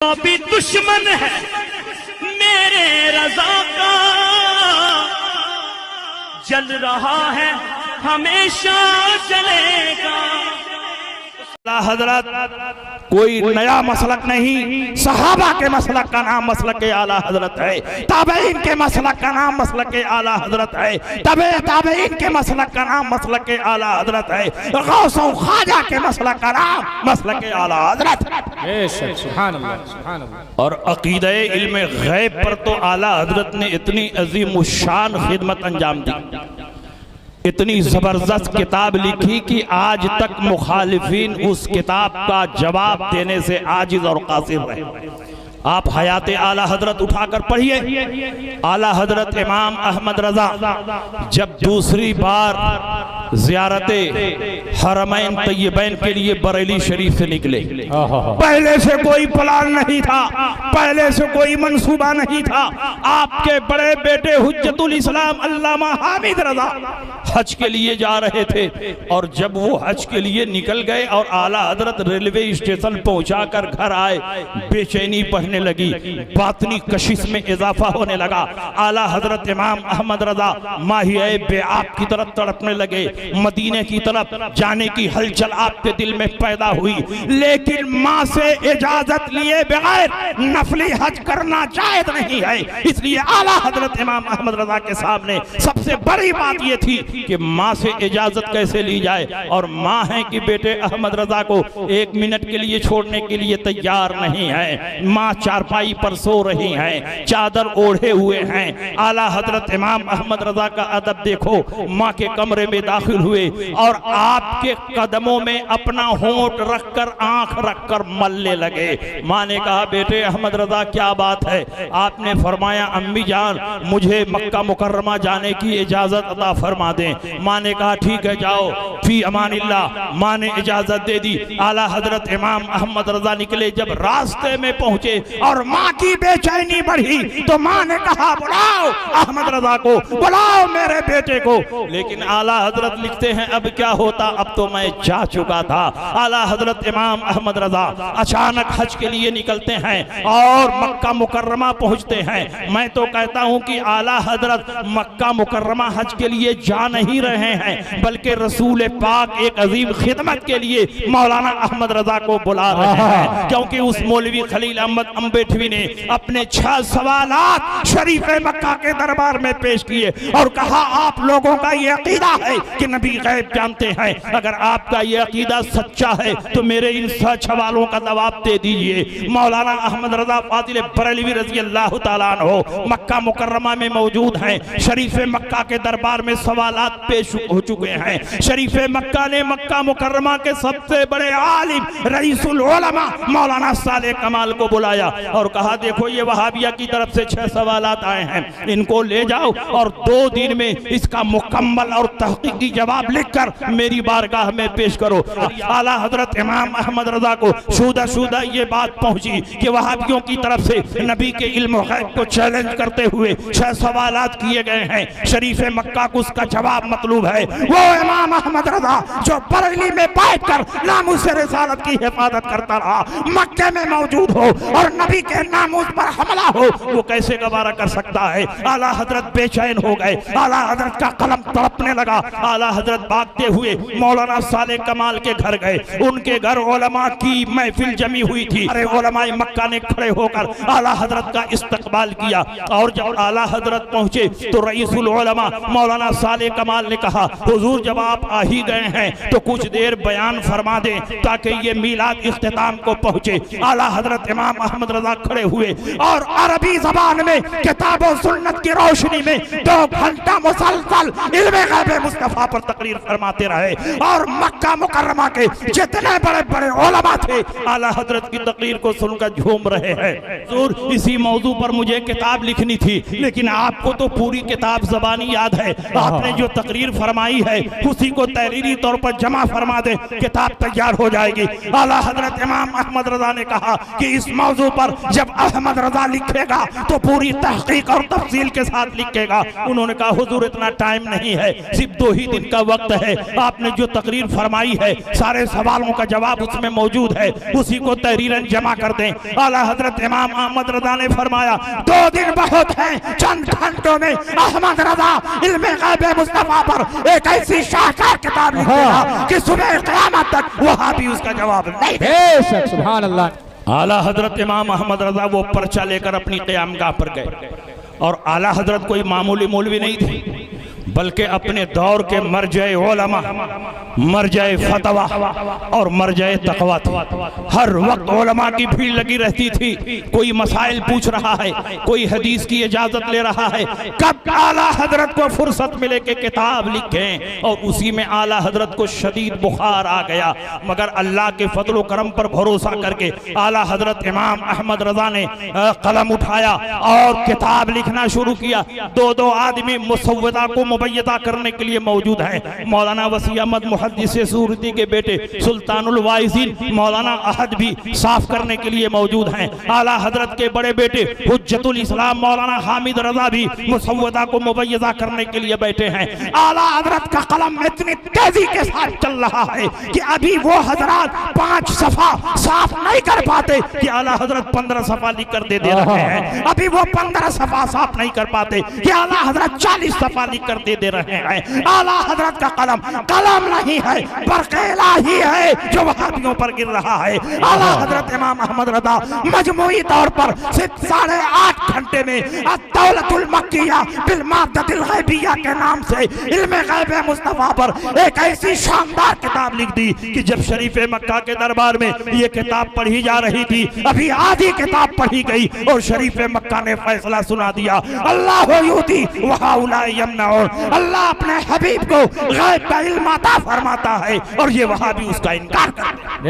जो भी दुश्मन है मेरे रज़ा का जल रहा है हमेशा जलेगा। हजरत कोई नया मसलक नहीं, सहाबा के मसलक का नाम मसलक के आला हजरत है, ताबईन के मसलक का नाम मसलक के आला हजरत है, तबे ताबईन के मसलक का नाम मसलक के आला हजरत है, गौस और ख्वाजा के मसलक का नाम मसलक के आला हजरत। सुभान अल्लाह, सुभान अल्लाह। और अकीदे इल्म गैब पर तो आला हजरत ने इतनी अजीम शान खिदमत अंजाम दी, इतनी जबरदस्त किताब लिखी कि आज तक मुखालिफिन उस किताब का जवाब देने से आजिज और कासिर रहे। आप हयात आला हजरत उठाकर पढ़िए। आला हजरत इमाम अहमद रजा जब दूसरी बार ज़ियारते हरमैन तय्यबैन के लिए बरेली शरीफ से निकले, पहले से कोई प्लान नहीं था, पहले से कोई मंसूबा नहीं था। आपके बड़े बेटे हुज्जतुल इस्लाम अल्लामा हामिद रजा हज के लिए जा रहे थे और जब वो हज के लिए निकल गए और आला हजरत रेलवे स्टेशन पहुंचाकर घर आए, बेचैनी बढ़ने लगी, बातनी कशिश में इजाफा होने लगा। आला हजरत इमाम अहमद रजा माहिए बेआब की तरफ तड़पने लगे, मदीने की तरफ जाने की हलचल आपके दिल में पैदा हुई, लेकिन माँ से इजाजत लिए बगैर नफली हज करना जायज नहीं है। इसलिए आला हजरत इमाम अहमद रजा के सामने सबसे बड़ी बात यह थी कि माँ से इजाजत कैसे ली जाए, और माँ है कि बेटे अहमद रजा को एक मिनट के लिए छोड़ने के लिए तैयार नहीं है। माँ चारपाई पर सो रही हैं, चादर ओढ़े हुए हैं। आला हजरत इमाम अहमद रजा का अदब देखो, माँ के कमरे में दाखिल हुए और आपके कदमों में अपना होंठ रखकर आंख रखकर मलने लगे। माँ ने कहा बेटे अहमद रजा क्या बात है? आपने फरमाया अम्मी जान मुझे मक्का मुकर्रमा जाने की इजाजत अता फरमा दें। माँ ने कहा ठीक है जाओ, फी अमानिल्लाह। माँ ने इजाजत दे दी। आला हजरत इमाम अहमद रजा निकले। जब रास्ते में पहुंचे और माँ की बेचैनी बढ़ी तो माँ ने कहा बुलाओ अहमद रजा को, बुलाओ मेरे बेटे को। लेकिन आला हजरत लिखते हैं अब क्या होता, अब तो मैं जा चुका था। आला हजरत इमाम अहमद रजा अचानक हज के लिए निकलते हैं और मक्का मुकर्रमा पहुंचते हैं। मैं तो कहता हूं कि आला हजरत मक्का मुकर्रमा हज के लिए जा नहीं रहे हैं, बल्कि रसूल पाक एक अजीम खिदमत के लिए मौलाना अहमद रजा को बुला रहे हैं, क्योंकि उस मौलवी खलील अहमद अम्बेठवी ने अपने 6 सवालात शरीफ मक्का के दरबार में पेश किए और कहा आप लोगों का ये अकीदा है कि नबी गैब जानते हैं, अगर आपका ये अकीदा सच्चा है तो मेरे इन 6 सवालों का जवाब दे दीजिए। मौलाना अहमद रजा फादिल बरेलवी रजी अल्लाह तआला अन्हु मक्का मुकर्रमा में मौजूद हैं। शरीफ मक्का के दरबार में सवालात पेश हो चुके हैं। शरीफ मक्का ने मक्का मुकर्रमा के सबसे बड़े आलिम रईसुल उलमा मौलाना साले कमाल को बुलाया और कहा देखो ये वहाबिया की तरफ से 6 सवालात आए हैं, इनको ले जाओ और 2 दिन में इसका मुकम्मल और तहकीकी जवाब लिखकर मेरी बारगाह में पेश करो। आला हजरत इमाम अहमद रजा को शुदा ये बात पहुंची कि वहाबियों की तरफ से नबी के इल्म गैब को चैलेंज करते हुए 6 सवालात किए गए हैं। शरीफ मक्का को उसका जवाब मतलूब है। वो इमाम अहमद रजा जो बरेली में बैठकर नामूस रिसालत की हिफाजत करता रहा, मक्के में मौजूद हो और नबी के नामूस पर हमला हो, वो कैसे गवारा कर सकता है? आला हजरत बेचैन हो गए। आला हजरत का कलम तड़पने लगा। आला हजरत भागते हुए मौलाना साले कमाल के घर गए। उनके घर उलमा की महफिल जमी हुई थी। अरे उलमाए मक्का ने खड़े होकर आला हजरत का इस्तकबाल किया और जब आला हजरत पहुंचे तो रईसुल उलमा मौलाना साले कमाल ने कहा हुजूर जब आप आ ही गए हैं तो कुछ देर बयान फरमा दें ताकि ये मीलाद इख्तिताम को पहुंचे। आला हजरत इमाम अहमद रजा खड़े हुए और अरबी जबान में किताब और सुन्नत की रोशनी में 2 घंटा मुसलसल इल्मे गैब मुस्तफा पर तकरीर फरमाते रहे और मक्का मुकर्रमा के जितने बड़े बड़े उलमा थे आला हजरत की तकरीर को सुनकर झूम रहे हैं। हुजूर इसी मौजू पर मुझे किताब लिखनी थी, लेकिन आपको तो पूरी किताब जबानी याद है। आपने जो तकरीर फरमाई है उसी को तहरीरी तौर पर जमा फरमा दे, किताब तैयार हो जाएगी। आला हजरत इमाम अहमद रजा ने कहा कि इस मौजू पर जब अहमद रजा लिखेगा तो पूरी तहकीक और तफसील के साथ लिखेगा। उन्होंने कहा हुजूर इतना टाइम नहीं है, सिर्फ 2 ही दिन का वक्त है। आपने जो तकरीर फरमाई है सारे सवालों का जवाब उसमें मौजूद है, उसी को तहरीरन जमा कर दें। आला हजरत इमाम अहमद रजा ने फरमाया 2 दिन बहुत है, चंद घंटों में अहमद रजा इल्मे गैब मुस्तफा पर एक ऐसी शाहकार किताब लिखेगा कि सुबह क़यामत तक वहां भी उसका जवाब नहीं देगा। बेशक सुभान अल्लाह। आला हजरत इमाम अहमद रजा वो पर्चा लेकर अपनी क़यामगाह पर गए और आला हजरत कोई मामूली मौलवी नहीं थे, बल्कि अपने दौर के मरजाए उलमा, मरजाए फतवा और मरजाए तकवा थे। हर वक्त उलमा की भीड़ लगी रहती थी, कोई मसाइल पूछ रहा है, कोई हदीस की इजाजत ले रहा है, कब आला हजरत को फुर्सत मिले कि किताब लिखें। और उसी में आला हजरत को शदीद बुखार आ गया, मगर अल्लाह के फजल करम पर भरोसा करके आला हजरत इमाम अहमद रजा ने कलम उठाया और किताब लिखना शुरू किया। 2 आदमी मुसव्वदा को मुबय्यदा करने के लिए मौजूद हैं। मौलाना वसी अहमद मुहद्दिस सूरती के बेटे सुल्तानुल वाइज़ीन मौलाना अहद भी साफ करने के लिए मौजूद हैं। आला हजरत के बड़े बेटे हुज्जतुल इस्लाम मौलाना हामिद रजा भी मुसव्वदा को मुबय्यदा करने के लिए बैठे हैं। आला हजरत का कलम इतनी तेजी के साथ चल रहा है कि अभी वो हजरत 5 सफा साफ नहीं कर पाते कि आला हजरत 15 सफा लिख कर दे रहे हैं। अभी वो 15 सफा साफ नहीं कर पाते कि आला हजरत 40 सफा लिख कर दे रहे हैं। आला हजरत का कलम नहीं है, बरक़े इलाही है जो वहाबियों पर गिर रहा है। आला हजरत इमाम अहमद रजा मजमूई तौर पर सिर्फ 8.5 घंटे में अद-दौलतुल मक्किया बिल मादतिल गैबिया के नाम से इल्मे गैब मुस्तफा पर एक ऐसी शानदार किताब लिख दी कि जब शरीफ मक्का के दरबार में ये किताब पढ़ी जा रही थी, अभी आधी किताब पढ़ी गई और शरीफ मक्का ने फैसला सुना दिया, अल्लाह युती व हाउला यमनऊन। अल्लाह अपने हबीब को गैब का इल्म अता फरमाता है और ये वहां भी उसका इनकार कर